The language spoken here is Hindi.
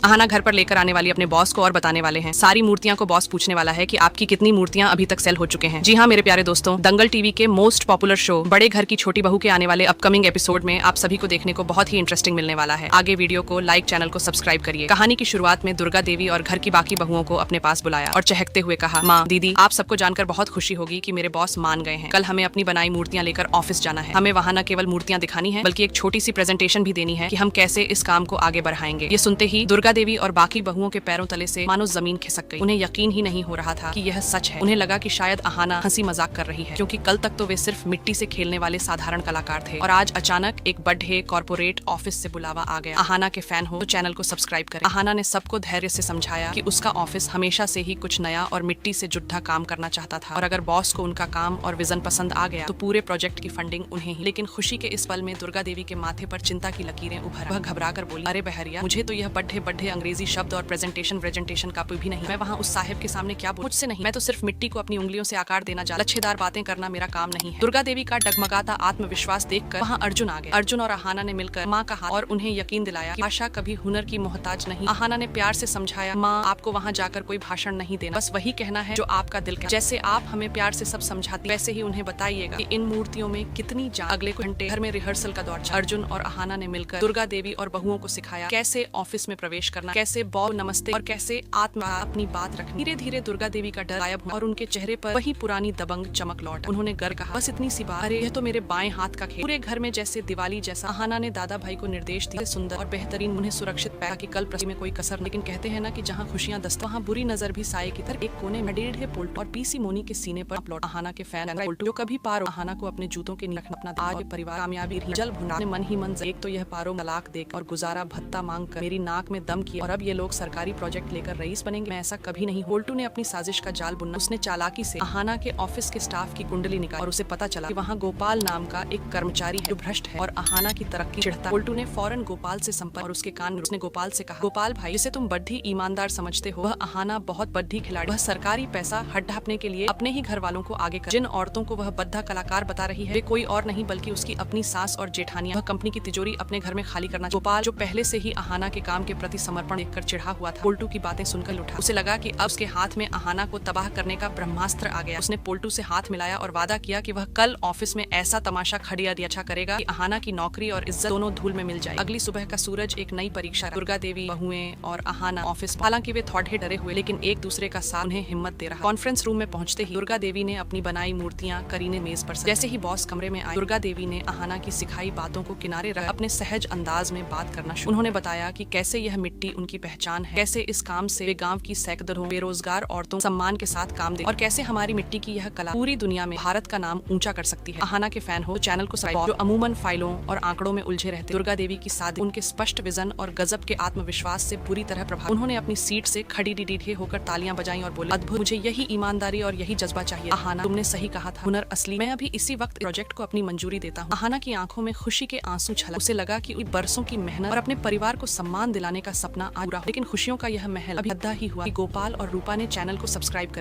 अहाना घर पर लेकर आने वाली अपने बॉस को और बताने वाले हैं सारी मूर्तियां को बॉस पूछने वाला है कि आपकी कितनी मूर्तियां अभी तक सेल हो चुके हैं। जी हाँ मेरे प्यारे दोस्तों, दंगल टीवी के मोस्ट पॉपुलर शो बड़े घर की छोटी बहू के आने वाले अपकमिंग एपिसोड में आप सभी को देखने को बहुत ही इंटरेस्टिंग मिलने वाला है। आगे वीडियो को लाइक, चैनल को सब्सक्राइब करिए। कहानी की शुरुआत में दुर्गा देवी और घर की बाकी बहुओं को अपने पास बुलाया और चहकते हुए कहा, माँ दीदी आप सबको जानकर बहुत खुशी होगी कि मेरे बॉस मान गए हैं। कल हमें अपनी बनाई मूर्तियां लेकर ऑफिस जाना है। हमें वहाँ न केवल मूर्तियां दिखानी है बल्कि एक छोटी सी प्रेजेंटेशन भी देनी है कि हम कैसे इस काम को आगे बढ़ाएंगे। ये सुनते ही दुर्गा देवी और बाकी बहुओं के पैरों तले से मानो जमीन खिसक गई। उन्हें यकीन ही नहीं हो रहा था कि यह सच है। उन्हें लगा कि शायद अहाना हंसी मजाक कर रही है, क्योंकि कल तक तो वे सिर्फ मिट्टी से खेलने वाले साधारण कलाकार थे और आज अचानक एक बड़े कॉर्पोरेट ऑफिस से बुलावा आ गया। अहाना के फैन हो तो चैनल को सब्सक्राइब करें। अहाना ने सबको धैर्य से समझाया कि उसका ऑफिस हमेशा से ही कुछ नया और मिट्टी से जुड़ा काम करना चाहता था और अगर बॉस को उनका काम और विजन पसंद आ गया तो पूरे प्रोजेक्ट की फंडिंग उन्हें ही। लेकिन खुशी के इस पल में दुर्गा देवी के माथे पर चिंता की लकीरें उभर। वह घबरा कर बोली, अरे बहरिया, मुझे तो यह बड़े अंग्रेजी शब्द और प्रेजेंटेशन का भी नहीं। मैं वहाँ उस साहिब के सामने क्या बोलूं? मुझसे नहीं। मैं तो सिर्फ मिट्टी को अपनी उंगलियों से आकार देना जानता। लच्छेदार बातें करना मेरा काम नहीं है। दुर्गा देवी का डगमगाता आत्मविश्वास देखकर वहाँ अर्जुन आ गए। अर्जुन और अहाना ने मिलकर माँ का हाथ और उन्हें यकीन दिलाया कि आशा कभी हुनर की मोहताज नहीं। अहाना ने प्यार से समझाया, माँ आपको वहाँ जाकर कोई भाषण नहीं देना, बस वही कहना है जो आपका दिल कहता। जैसे आप हमें प्यार से सब समझाती वैसे ही उन्हें बताइएगा कि इन मूर्तियों में कितनी जान। अगले कुछ घंटे घर में रिहर्सल का दौर चला। अर्जुन और अहाना ने मिलकर दुर्गा देवी और बहुओं को सिखाया कैसे ऑफिस में प्रवेश करना, कैसे बॉ नमस्ते और कैसे अपनी बात रखनी। धीरे धीरे दुर्गा देवी का डर गायब हुआ और उनके चेहरे पर वही पुरानी दबंग चमक लौट। उन्होंने गर कहा, बस इतनी सी बात, अरे यह तो मेरे बाएं हाथ का खेल। पूरे घर में जैसे दिवाली जैसा। अहाना ने दादा भाई को निर्देश दिए, सुंदर और बेहतरीन उन्हें सुरक्षित पैक कि कल प्रति में कोई कसर। लेकिन कहते हैं ना कि जहाँ खुशियां दस्त वहाँ बुरी नजर भी साये की तरह। एक कोने में डेढ़ पोल्ट और पीसी मोनी के सीने पर अपलोड। अहाना के फैन जो कभी पारो अहाना को अपने जूतों के नीचे अपना आज परिवार कामयाबी जल भुना मन ही मन। एक तो यह पारो तलाक देकर और गुजारा भत्ता मांग कर मेरी नाक में दम किया और अब ये लोग सरकारी प्रोजेक्ट लेकर रईस बनेंगे। मैं ऐसा कभी नहीं। पोल्टू ने अपनी साजिश का जाल बुना। उसने चालाकी से अहाना के ऑफिस के स्टाफ की कुंडली निकाली और उसे पता चला कि वहाँ गोपाल नाम का एक कर्मचारी है जो भ्रष्ट है और अहाना की तरक्की चिढ़ता। पोल्टू ने फौरन गोपाल से संपर्क और उसके कान में उसने गोपाल से कहा, गोपाल भाई जिसे तुम बड्ढी ईमानदार समझते हो वह अहाना बहुत बड्ढी खिलाड़ी। वह सरकारी पैसा हड्डा अपने के लिए अपने ही घर वालों को आगे कर। जिन औरतों को वह बद्धा कलाकार बता रही है वे कोई और नहीं बल्कि उसकी अपनी सास और जेठानियां। वह कंपनी की तिजोरी अपने घर में खाली करना। गोपाल जो पहले से ही अहाना के काम के प्रति समर्पण देखकर चिढ़ा हुआ था, पोल्टू की बातें सुनकर उठा। उसे लगा कि अब उसके हाथ में अहाना को तबाह करने का ब्रह्मास्त्र आ गया। उसने पोल्टू से हाथ मिलाया और वादा किया कि वह कल ऑफिस में ऐसा तमाशा खड़िया अच्छा करेगा कि अहाना की नौकरी और इज्जत दोनों धूल में मिल जाए। अगली सुबह का सूरज एक नई परीक्षा। दुर्गा देवी, बहुएं और अहाना ऑफिस। हालांकि वे थोड़े डरे हुए लेकिन एक दूसरे का साथ उन्हें हिम्मत दे रहा। कॉन्फ्रेंस रूम में पहुंचते ही दुर्गा देवी ने अपनी बनाई मूर्तियां करीने मेज पर। जैसे ही बॉस कमरे में आए, दुर्गा देवी ने अहाना की सिखाई बातों को किनारे रख अपने सहज अंदाज में बात करना शुरू। उन्होंने बताया कि कैसे यह मिट्टी उनकी पहचान है, कैसे इस काम से वे गाँव की सैकड़ों बेरोजगार औरतों सम्मान के साथ काम दे और कैसे हमारी मिट्टी की यह कला पूरी दुनिया में भारत का नाम ऊंचा कर सकती है। अहाना के फैन हो तो चैनल को सब्सक्राइब। जो अमूमन फाइलों और आंकड़ों में उलझे रहते, दुर्गा देवी की सादगी, उनके स्पष्ट विजन और गजब के आत्मविश्वास से पूरी तरह प्रभावित। उन्होंने अपनी सीट से खड़ी डीडे होकर तालियां बजाई और बोले, अद्भुत, मुझे यही ईमानदारी और यही जज्बा चाहिए। अहाना तुमने सही कहा था, हुनर असली। मैं अभी इसी वक्त प्रोजेक्ट को अपनी मंजूरी देता हूँ। अहाना की आंखों में खुशी के आंसू छलक। उसे लगा कि बरसों की मेहनत और अपने परिवार को सम्मान दिलाने का सपना आज पूरा। लेकिन खुशियों का यह महल अभी आधा ही हुआ। गोपाल और रूपा ने चैनल को सब्सक्राइब कर